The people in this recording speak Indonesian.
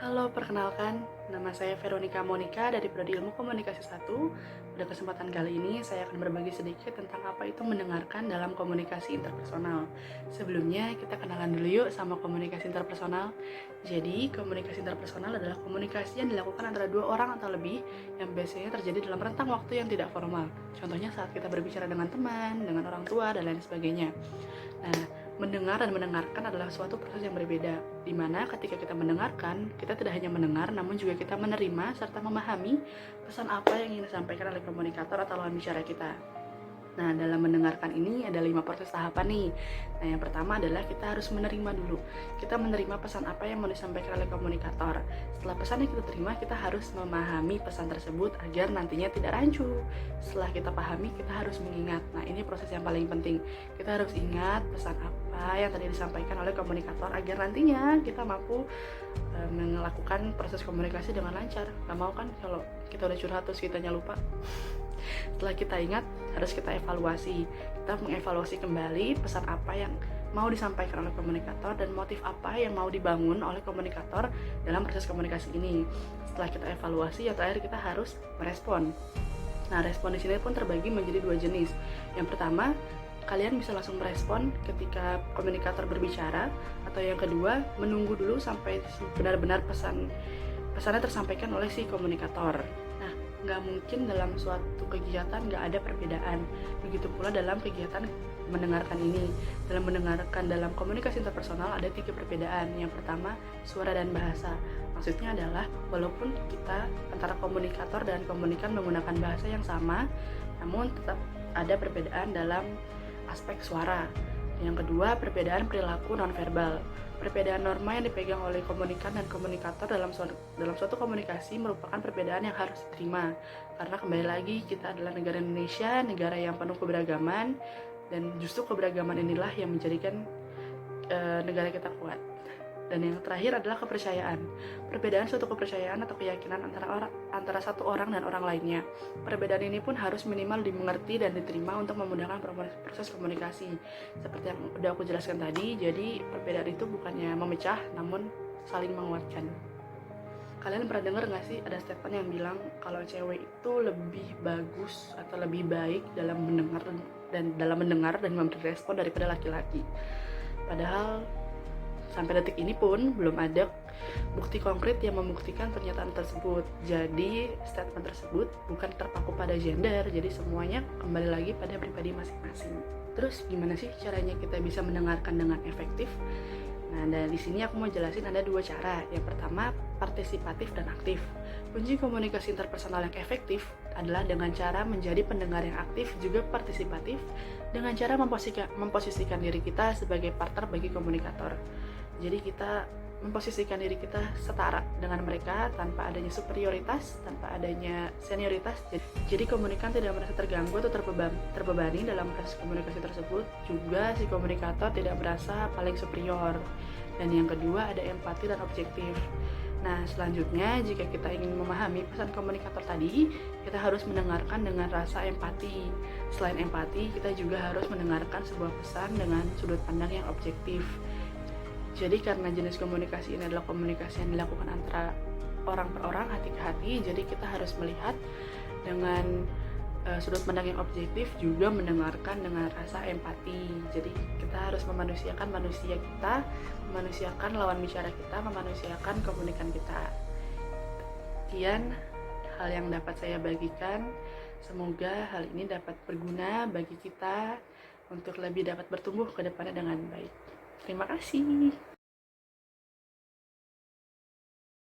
Halo, perkenalkan, nama saya Veronica Monica dari Prodi Ilmu Komunikasi 1. Pada kesempatan kali ini, saya akan berbagi sedikit tentang apa itu mendengarkan dalam komunikasi interpersonal. Sebelumnya, kita kenalan dulu yuk sama komunikasi interpersonal. Jadi, komunikasi interpersonal adalah komunikasi yang dilakukan antara dua orang atau lebih yang biasanya terjadi dalam rentang waktu yang tidak formal. Contohnya saat kita berbicara dengan teman, dengan orang tua, dan lain sebagainya. Nah, mendengar dan mendengarkan adalah suatu proses yang berbeda, di mana ketika kita mendengarkan, kita tidak hanya mendengar, namun juga kita menerima serta memahami pesan apa yang ingin disampaikan oleh komunikator atau lawan bicara kita. Nah, dalam mendengarkan ini ada 5 proses tahapan nih. Nah, yang pertama adalah kita harus menerima dulu. Kita menerima pesan apa yang mau disampaikan oleh komunikator. Setelah pesan yang kita terima, kita harus memahami pesan tersebut agar nantinya tidak rancu. Setelah kita pahami, kita harus mengingat. Nah, ini proses yang paling penting. Kita harus ingat pesan apa yang tadi disampaikan oleh komunikator agar nantinya kita mampu melakukan proses komunikasi dengan lancar. Gak mau kan kalau kita udah curhat terus kitanya lupa. Setelah kita ingat, harus kita evaluasi. Kita mengevaluasi kembali pesan apa yang mau disampaikan oleh komunikator dan motif apa yang mau dibangun oleh komunikator dalam proses komunikasi ini. Setelah kita evaluasi, yang terakhir kita harus merespon. Nah, respon di sini pun terbagi menjadi 2 jenis. Yang pertama, kalian bisa langsung merespon ketika komunikator berbicara, atau yang kedua, menunggu dulu sampai benar-benar pesannya tersampaikan oleh si komunikator. Nah, nggak mungkin dalam suatu kegiatan nggak ada perbedaan. Begitu pula dalam kegiatan mendengarkan ini. Dalam mendengarkan dalam komunikasi interpersonal ada 3 perbedaan. Yang pertama, suara dan bahasa. Maksudnya adalah walaupun kita antara komunikator dan komunikan menggunakan bahasa yang sama, namun tetap ada perbedaan dalam aspek suara. Yang kedua, perbedaan perilaku nonverbal. Perbedaan norma yang dipegang oleh komunikan dan komunikator dalam suatu komunikasi merupakan perbedaan yang harus diterima. Karena kembali lagi, kita adalah negara Indonesia, negara yang penuh keberagaman, dan justru keberagaman inilah yang menjadikan negara kita kuat. Dan yang terakhir adalah kepercayaan. Perbedaan suatu kepercayaan atau keyakinan antara satu orang dan orang lainnya. Perbedaan ini pun harus minimal dimengerti dan diterima untuk memudahkan proses komunikasi. Seperti yang udah aku jelaskan tadi, jadi perbedaan itu bukannya memecah, namun saling menguatkan. Kalian pernah dengar gak sih ada statement yang bilang kalau cewek itu lebih bagus atau lebih baik dalam mendengar dan memberi respon daripada laki-laki? Padahal sampai detik ini pun belum ada bukti konkret yang membuktikan pernyataan tersebut. Jadi statement tersebut bukan terpaku pada gender, jadi semuanya kembali lagi pada pribadi masing-masing. Terus gimana sih caranya kita bisa mendengarkan dengan efektif? Nah, dari sini aku mau jelasin ada 2 cara. Yang pertama, partisipatif dan aktif. Kunci komunikasi interpersonal yang efektif adalah dengan cara menjadi pendengar yang aktif juga partisipatif, dengan cara memposisikan diri kita sebagai partner bagi komunikator. Jadi kita memposisikan diri kita setara dengan mereka tanpa adanya superioritas, tanpa adanya senioritas. Jadi komunikan tidak merasa terganggu atau terbebani dalam proses komunikasi tersebut. Juga si komunikator tidak merasa paling superior. Dan yang kedua ada empati dan objektif. Nah, selanjutnya jika kita ingin memahami pesan komunikator tadi, kita harus mendengarkan dengan rasa empati. Selain empati, kita juga harus mendengarkan sebuah pesan dengan sudut pandang yang objektif. Jadi karena jenis komunikasi ini adalah komunikasi yang dilakukan antara orang per orang, hati ke hati, jadi kita harus melihat dengan sudut pandang yang objektif, juga mendengarkan dengan rasa empati. Jadi kita harus memanusiakan manusia kita, memanusiakan lawan bicara kita, memanusiakan komunikan kita. Sekian hal yang dapat saya bagikan. Semoga hal ini dapat berguna bagi kita untuk lebih dapat bertumbuh ke depannya dengan baik. Terima kasih.